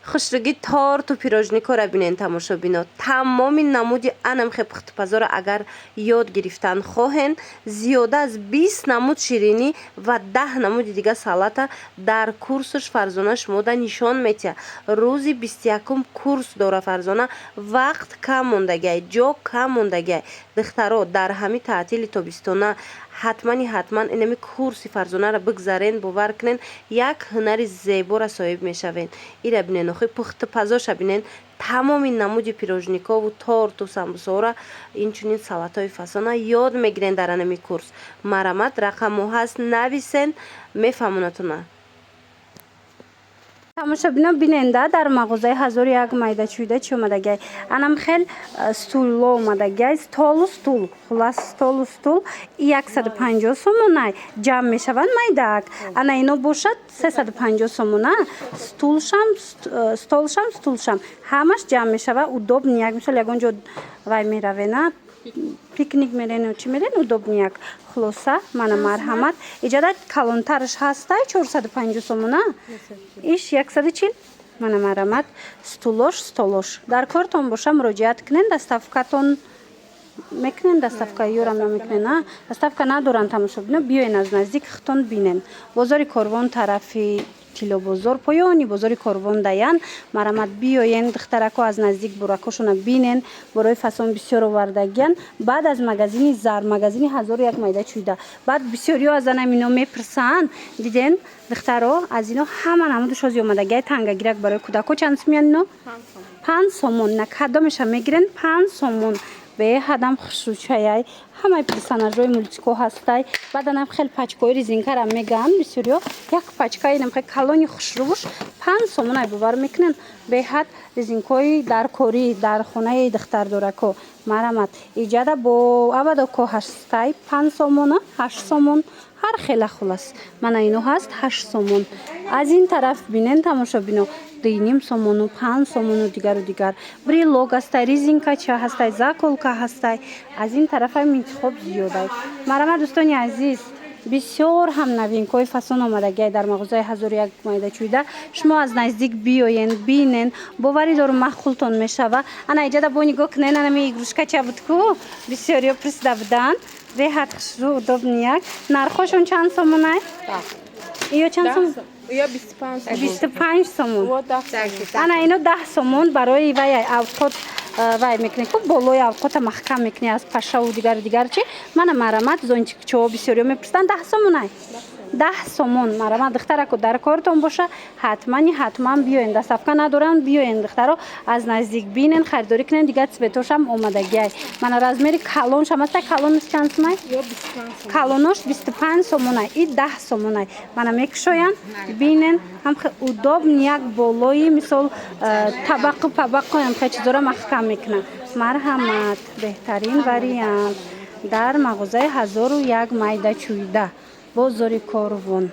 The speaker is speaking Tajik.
хушруги торту пирожникора бинен тамошобино. Тамоми намуди анамхе пухтпазора агар ёд гирифтан хоҳен, зиёда аз 20 намуд ширинӣ ва 10 намуди дига салата дар курсуш Фарзона шумода нишон метиҳад. Рӯзи 21 курс дора Фарзона. Вақт кам мондагай, ҷо кам мондагай. Духтаро дар ҳами таътили тобистона ҳатман инами курси Фарзонара бигзарен, бовар кунен, як ҳунари зебора соҳиб мешавен. Ира бинен охи пухтупазоша бинен. Тамоми намуди пирожникову торту самбусора инчунин салатои фасона ёд мегирен дар анами курс. Марамат рақаму ҳаст нависен, мефаҳмонатуна. тамошобино биненда дар мағозаи 1001 майдачӯйда чӣ омадагай. Анам хел стулло омадагай. Столу стул, хулас столу стул 150 сомонай ҷамъ мешаванд майдаак. Ана ино бошад 350 сомона. Столшам ҳамаш ҷамъ мешава. Удобнияк мисол ягон ҷо вай меравена пикник мерен чи мерен удобнияк. Хулоса мана марҳамат иҷада калонтараш ҳастай 450 сомона иш 140 мана марҳамат столош дар кортон боша муроҷиат кунен даставкатон мекунен даставка ёрам намекунен даставка надоран тамошобино биёен аз наздик хитон бинен бозори Корвон тарафи Тилобозор поёни бозори Корвон даян марамат биёен духтарако аз наздик буракошона бинен борои фасон бисёр овардагиян баъд аз магазини Зар магазини 1001 майдачӯйда баъд бисёриё аз анамино мепурсанд диден духтаро аз ино ҳама намуду шози омадагиай тангагирак барои кӯдако чанд сомиян ино 5 сомон на кадомеша мегирен 5 сомон бе ҳадам хушрӯчаяй ҳамаи персонажҳои мультико ҳастай баъданам хел пачкои резинкарам мегаан бисёриё як пачкаи намхе калони хушрӯш 5 сомонай бовар мекунен беҳад резинкои даркорӣ дар хонаи духтардорако марамат иҷада бо авадоко ҳастай 5 сомона 8 сомон ҳар хела хулас мана ино ҳаст 8 сомон аз ин тараф бинен тамошобино 2.5 сомону 5 сомону дигару дигар брелок ҳастай резинкача ҳастай заколка ҳастай аз ин тарафам интихоб зиёдай марамат дӯстони азиз бисёр ҳам новинкаҳои фасон омадагиай дар мағозаи 1001 майдачӯйда шумо аз наздик биёен бинен боварӣ дорум маъқултон мешава ана иҷада бо нигоҳ кунен анами игрушкача буд ку бисёриё пурсида буданд беҳад хушрӯ удобнияк нархошон чанд сомонай ё чанд сомон Я 25 сомон. Ана ино 10 сомон барои вай авқот вай мекунем ку болои авқота маҳкам мекунем аз пашаву дигар чи мана марамат зончикчо бисёриё мепурсанд 10 сомонай 10 сомон марамат духтарако дар кортон боша ҳатман биёен даставка надоранд биёен духтаро аз наздик бинен харидорӣ кунен дигар цветошам омадагиай мана размери калоншам ҳастай калониш чанд сомай калонош 25 сомонай и 10 сомонай мана мекушоянд бинен ҳамхе удобнияк болои мисол табақу ҳамхе чизора маҳкам мекунад марҳамат беҳтарин вариант дар мағозаи 1001 майдачӯйда бозори Корвон.